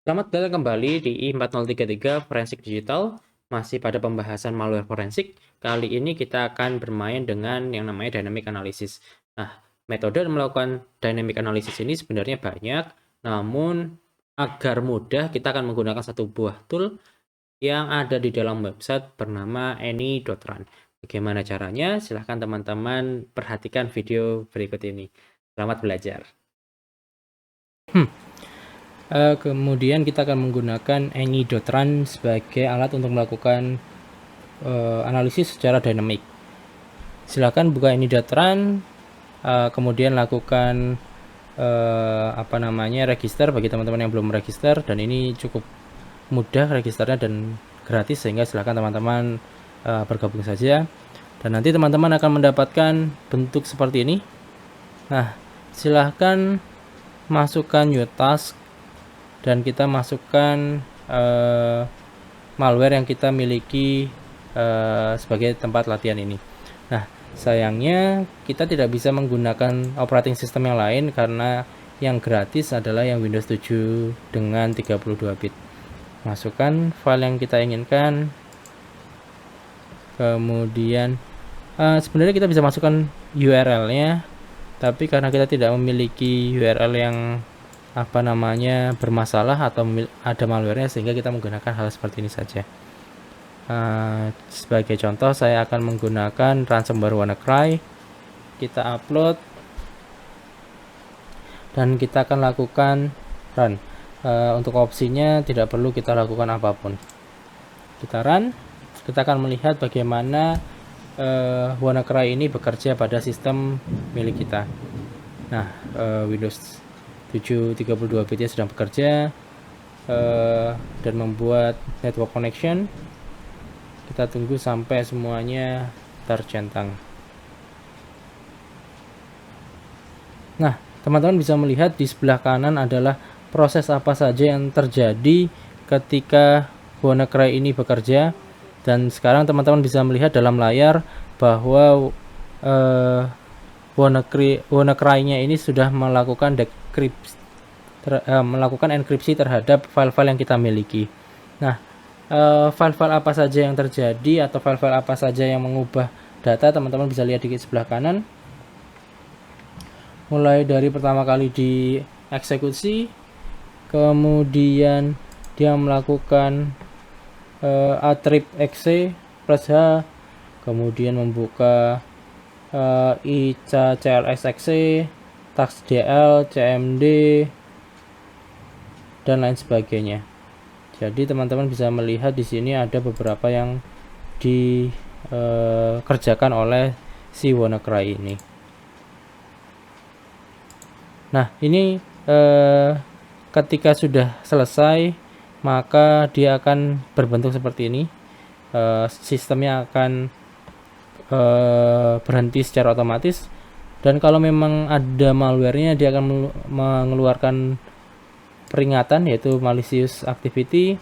Selamat datang kembali di I4033 Forensik Digital, masih pada pembahasan malware forensik. Kali ini kita akan bermain dengan yang namanya dynamic analysis. Nah, metode melakukan dynamic analysis ini sebenarnya banyak, namun agar mudah kita akan menggunakan satu buah tool yang ada di dalam website bernama any.run. Bagaimana caranya? Silahkan teman-teman perhatikan video berikut ini. Selamat belajar. Kemudian kita akan menggunakan any.run sebagai alat untuk melakukan analisis secara dynamic. Silakan buka any.run, kemudian lakukan register bagi teman-teman yang belum register, dan ini cukup mudah registernya dan gratis, sehingga silakan teman-teman bergabung saja. Dan nanti teman-teman akan mendapatkan bentuk seperti ini. Nah, silahkan masukkan new task dan kita masukkan malware yang kita miliki sebagai tempat latihan ini. Nah, sayangnya kita tidak bisa menggunakan operating system yang lain karena yang gratis adalah yang Windows 7 dengan 32 bit. Masukkan file yang kita inginkan. Kemudian sebenarnya kita bisa masukkan URL-nya, tapi karena kita tidak memiliki URL yang bermasalah atau ada malware-nya, sehingga kita menggunakan hal seperti ini saja. Sebagai contoh, saya akan menggunakan ransomware WannaCry. Kita upload dan kita akan lakukan run. Untuk opsinya tidak perlu kita lakukan apapun. Kita run, kita akan melihat bagaimana WannaCry ini bekerja pada sistem milik kita. Nah, Windows 7 32 bit sedang bekerja dan membuat network connection. Kita tunggu sampai semuanya tercentang. Nah, teman-teman bisa melihat di sebelah kanan adalah proses apa saja yang terjadi ketika WannaCry ini bekerja, dan sekarang teman-teman bisa melihat dalam layar bahwa WannaCry-nya ini sudah melakukan enkripsi terhadap file-file yang kita miliki. Nah, file-file apa saja yang terjadi atau file-file apa saja yang mengubah data, teman-teman bisa lihat di sebelah kanan. Mulai dari pertama kali dieksekusi, kemudian dia melakukan attrib exe plus h, kemudian membuka ICA CLS exe, tax DL, CMD, dan lain sebagainya. Jadi teman-teman bisa melihat di sini ada beberapa yang dikerjakan oleh si WannaCry ini. Nah, ini ketika sudah selesai, maka dia akan berbentuk seperti ini. Sistemnya akan berhenti secara otomatis, dan kalau memang ada malware-nya, dia akan mengeluarkan peringatan, yaitu malicious activity.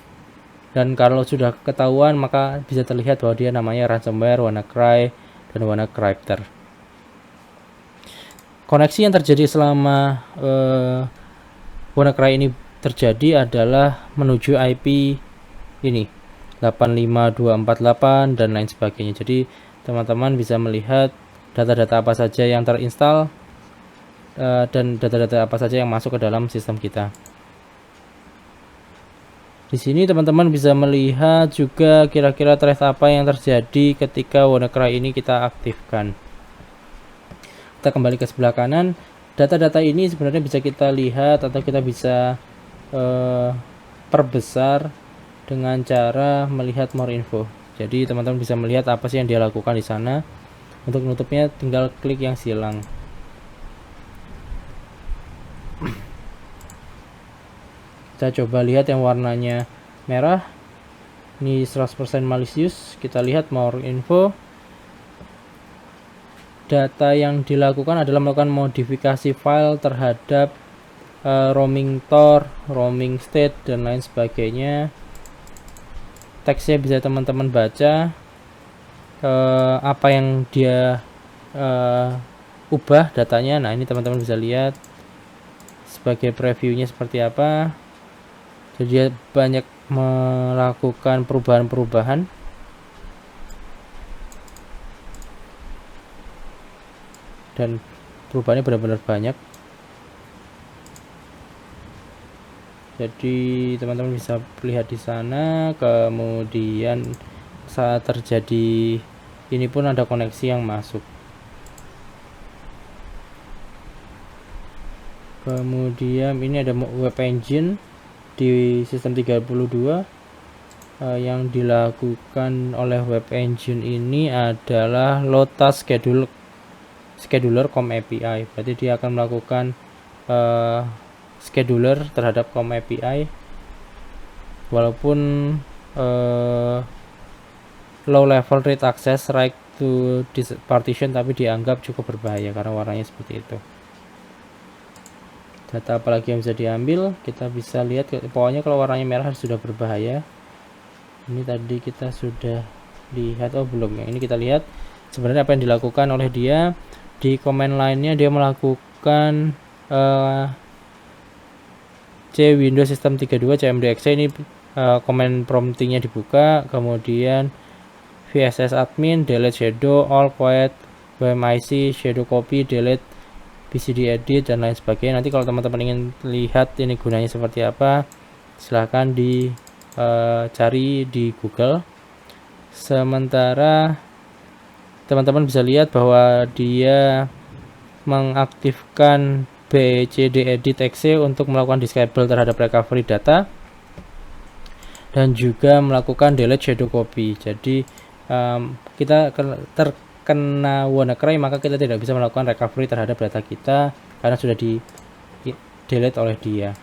Dan kalau sudah ketahuan, maka bisa terlihat bahwa dia namanya ransomware, WannaCry, dan WannaCrypter. Koneksi yang terjadi selama WannaCry ini terjadi adalah menuju IP ini 85248 dan lain sebagainya. Jadi teman-teman bisa melihat data-data apa saja yang terinstall dan data-data apa saja yang masuk ke dalam sistem kita. Di sini teman-teman bisa melihat juga kira-kira threat apa yang terjadi ketika WannaCry ini kita aktifkan. Kita kembali ke sebelah kanan. Data-data ini sebenarnya bisa kita lihat atau kita bisa perbesar dengan cara melihat more info. Jadi teman-teman bisa melihat apa sih yang dia lakukan di sana. Untuk menutupnya tinggal klik yang silang. Kita coba lihat yang warnanya merah. Ini 100% malicious. Kita lihat more info. Data yang dilakukan adalah melakukan modifikasi file terhadap roaming tor, roaming state, dan lain sebagainya. Teksnya bisa teman-teman baca apa yang dia ubah datanya. Nah, ini teman-teman bisa lihat sebagai previewnya seperti apa. Jadi dia banyak melakukan perubahan-perubahan dan perubahannya benar-benar banyak. Jadi teman-teman bisa lihat di sana. Kemudian saat terjadi ini pun ada koneksi yang masuk. Kemudian ini ada web engine di sistem 32. Yang dilakukan oleh web engine ini adalah load task scheduler COM API. Berarti dia akan melakukan scheduler terhadap COM API walaupun low level read access right to this partition, tapi dianggap cukup berbahaya karena warnanya seperti itu. Data apalagi yang bisa diambil, kita bisa lihat pokoknya kalau warnanya merah sudah berbahaya. Ini tadi kita sudah lihat, oh belum ya, ini kita lihat sebenarnya apa yang dilakukan oleh dia. Di command line-nya dia melakukan C Windows System 32 cmdx ini command promptingnya dibuka, kemudian VSS admin, delete shadow, all quiet, WMIC, shadow copy, delete BCD edit dan lain sebagainya. Nanti kalau teman-teman ingin lihat ini gunanya seperti apa, silahkan cari di Google. Sementara teman-teman bisa lihat bahwa dia mengaktifkan BCD edit exe untuk melakukan disable terhadap recovery data dan juga melakukan delete shadow copy. Jadi kita terkena WannaCry, maka kita tidak bisa melakukan recovery terhadap data kita karena sudah di delete oleh dia.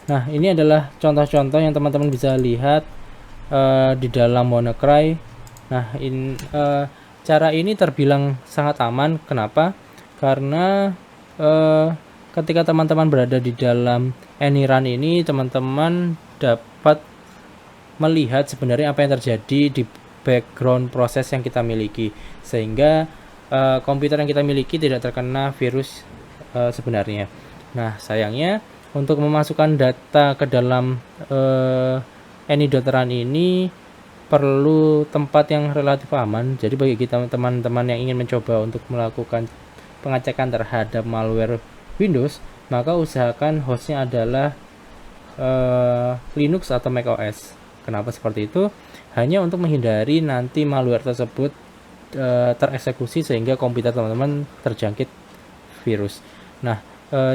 Nah, ini adalah contoh-contoh yang teman-teman bisa lihat di dalam WannaCry. Nah, cara ini terbilang sangat aman. Kenapa? Karena ketika teman-teman berada di dalam AnyRun ini, teman-teman dapat melihat sebenarnya apa yang terjadi di background proses yang kita miliki, sehingga komputer yang kita miliki tidak terkena virus sebenarnya. Nah, sayangnya untuk memasukkan data ke dalam any.run ini perlu tempat yang relatif aman. Jadi bagi kita teman-teman yang ingin mencoba untuk melakukan pengecekan terhadap malware Windows, maka usahakan hostnya adalah Linux atau macOS. Kenapa seperti itu? Hanya untuk menghindari nanti malware tersebut tereksekusi sehingga komputer teman-teman terjangkit virus. Nah,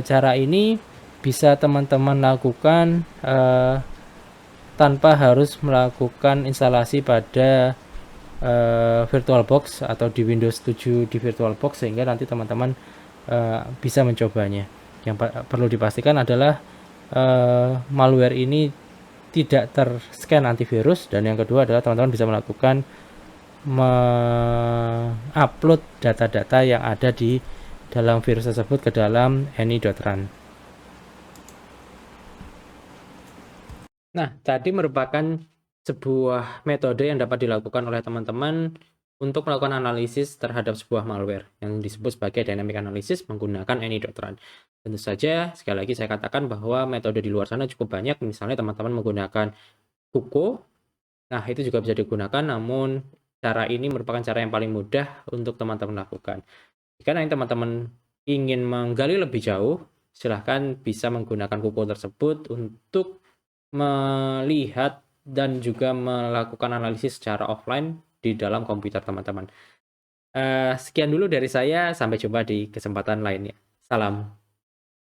cara ini bisa teman-teman lakukan tanpa harus melakukan instalasi pada VirtualBox atau di Windows 7 di VirtualBox, sehingga nanti teman-teman bisa mencobanya. Yang perlu dipastikan adalah malware ini tidak terscan antivirus, dan yang kedua adalah teman-teman bisa melakukan mengupload data-data yang ada di dalam virus tersebut ke dalam any.run. Nah, tadi merupakan sebuah metode yang dapat dilakukan oleh teman-teman untuk melakukan analisis terhadap sebuah malware yang disebut sebagai dynamic analysis menggunakan any.run. Tentu saja, sekali lagi saya katakan bahwa metode di luar sana cukup banyak. Misalnya teman-teman menggunakan Kuko, nah itu juga bisa digunakan, namun cara ini merupakan cara yang paling mudah untuk teman-teman lakukan. Jika nanti teman-teman ingin menggali lebih jauh, silahkan bisa menggunakan Kuko tersebut untuk melihat dan juga melakukan analisis secara offline di dalam komputer teman-teman. Sekian dulu dari saya, sampai jumpa di kesempatan lainnya. Salam.